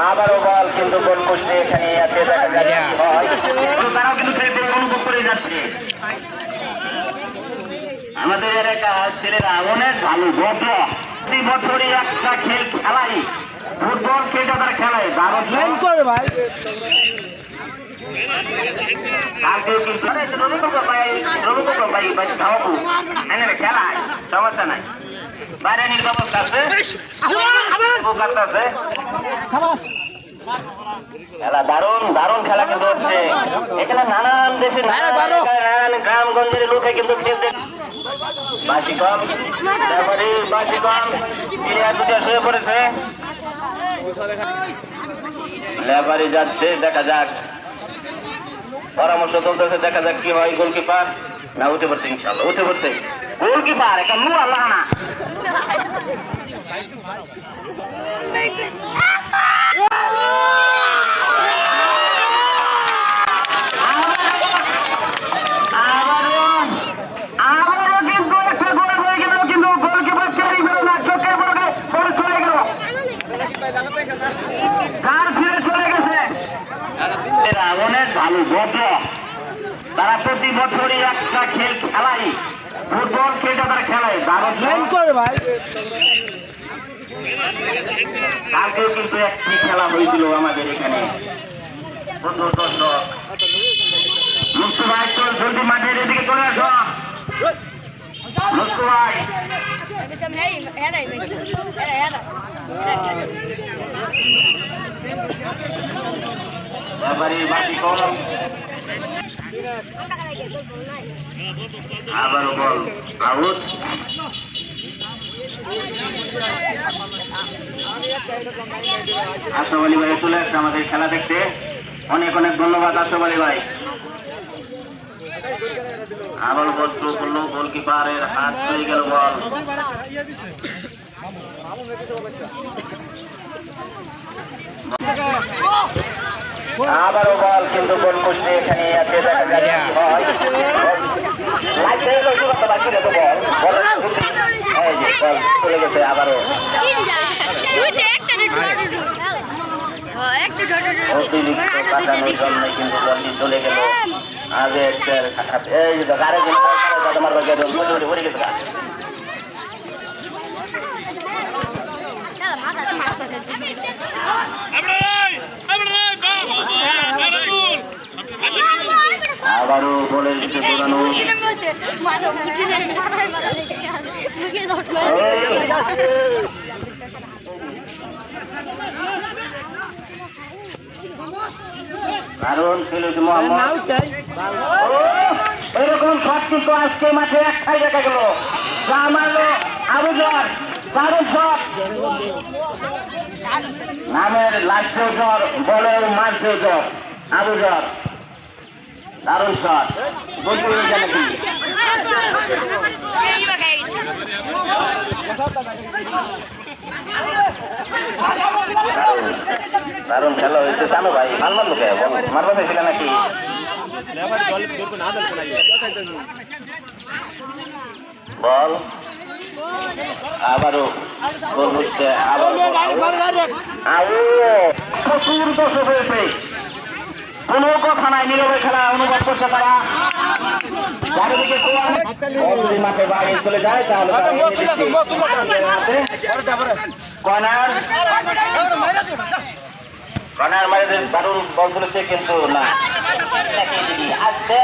আবারও বল কিন্তু গোল করছে এখানে আছে দেখা যাচ্ছে তারাও কিন্তু খেলতে অনুভব করে যাচ্ছে। আমাদের একটা ছেলেরা অনেক ভালো ভদ্র, প্রতি বছরই একটা খেল খেলাই, ফুটবল খেলটা তারা খেলায় দারুণ করে ভাই। খেলায় সমস্যা নাই, বাইরে নির ব্যবস্থা আছে, খেলা দারুণ দারুণ খেলা কিন্তু হচ্ছে এখানে। নানান দেশে নানান গ্রামগঞ্জের লোকে কিন্তু খেলতে বাসি কম, বাসি কম প্লেয়ার দুটো শুয়ে পড়েছে, লেবারি যাচ্ছে, দেখা যাক পরামর্শ চলতেছে, দেখা যাক কি হয়। গোলকিপার না উঠে পড়ছে, ইনশাল্লাহ উঠে পড়ছে গোলকিপার, একটা নু আল্লাহ না অনেক ভালো ভদ্র, তারা প্রতি বছরই একটা খেল খেলাই, ফুটবল খেলটা তারা খেলায় দারুণ করে ভাই। কালকেও কিন্তু একটি খেলা হয়েছিল আমাদের এখানে, প্রচুর দর্শক। মুস্তু ভাই চল জলদি মাঠের এদিকে চলে আসো, মুস্তু ভাই আবার বল আউট। আশরাফ আলী ভাই চলে আসছে আমাদের খেলা দেখতে, অনেক অনেক ধন্যবাদ আশরাফ আলী ভাই। আবার বল থ্রো করলো, গোলকিপারের হাত হয়ে গেল বল। আবারও বল কিন্তু গোল করছে এখানে আছে দেখা যাচ্ছে চলে গেছে আবারও। কিন্তু জলদি চলে গেল আগে এই গাড়ি পড়ে গেছে। আবারও বলের দিকে দৌড়ানো, কারণ খেলেছে এরকম শট কিন্তু আজকে মাঠে একটাই দেখা গেল, যা মারলো আবুজার দারুণ শট, নামের লাস্টেও জ্বর, বলের মাঝেও জ্বর, আবুজার দারুণ শট। দারুণ খেলা হয়েছে, জানো ভাই ভাল মারলো কে মারবা চাইছিল নাকি? বল আবারও গোল হচ্ছে, প্রচুর দর্শক হয়েছে, কোনো কথা নাই, নীরবে খেলা অনুভব করছে তারা। চারিদিকে মাঠে বাইরে চলে যায়, তাহলে কর্নার কর্নার মারে দারুণ বল তুলেছে, কিন্তু না আসছে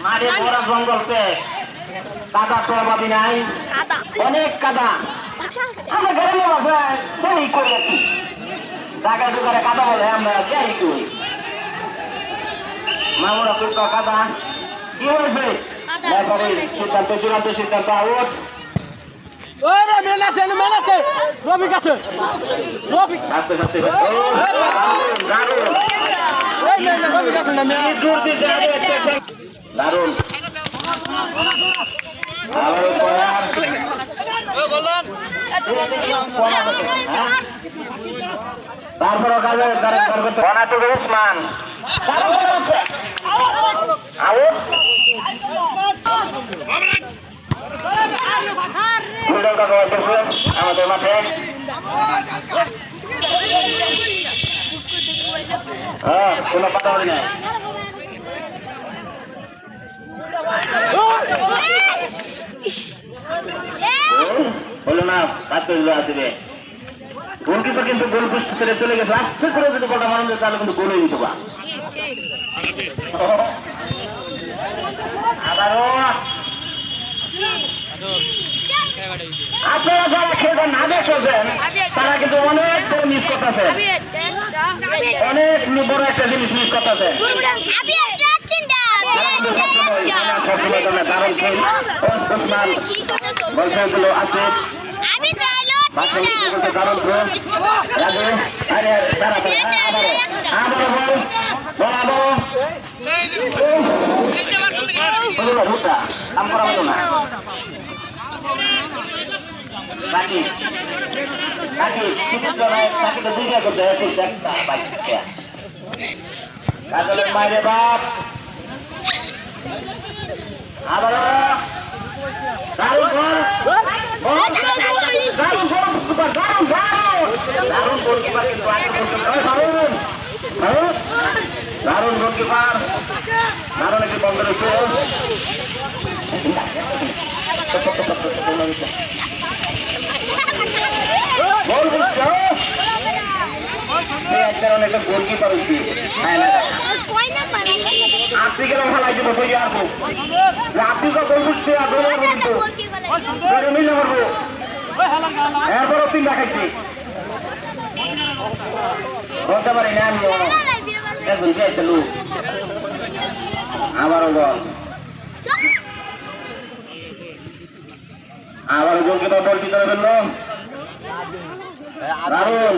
মাঠে বড় জঙ্গল পেয়ে কাদা তো অভাবী নাই, অনেক কাদা। আমরা গ্রামের ভাষায় যাই করি আর কি, জায়গায় দোকানে কাদা বলে আমরা যাই করি, মামুরা ফুটকা কাদা। কি হয়েছে সিদ্ধান্ত, চূড়ান্ত সিদ্ধান্ত আউট। রফিক আছে, রফিক আস্তে আস্তে দারুণ তারপর উসমান কাকা হইতেছে আমাদের মাঠে। হ্যাঁ, কোনো কথা বলি না। বলো না, কাজ করে দিল আসবে। গোলকিপার কিন্তু গোল পোস্ট ছেড়ে চলে গেছে। আস্তে করে যদি বলটা মারুন তাহলে কিন্তু গোল হয়ে যেত। আবারও আপনারা যারা খেলতে না দেখছেন তারা কিন্তু অনেক বড় মিস করতেছেন, অনেক বড় একটা জিনিস মিস করতেছেন। দারুণ খেল বলগুলো আছে, দারুণ খেল। আরে দাঁড়া আবারও বল বরাবর কাম করা হলো না। বাইরে বাপ আবার দারুণ গোলকিপার, দারুণ একটি বন্ধ রয়েছে। একটা গোলকিপার হয়েছে আপনি কেন ভালাই দিব তৈরি আসবো আপনি তো গোল বুঝতে মিলে করবো এরপরও তিন দেখাইছি বলতে পারি না আমি একজন গিয়েছে লোক আবারও বল আবার গোলকিপার বল ভিতরে ফেললো দারুণ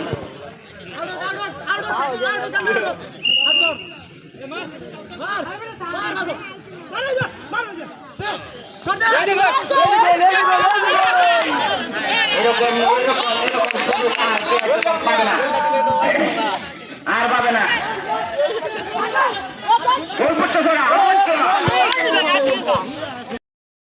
আর পাবে না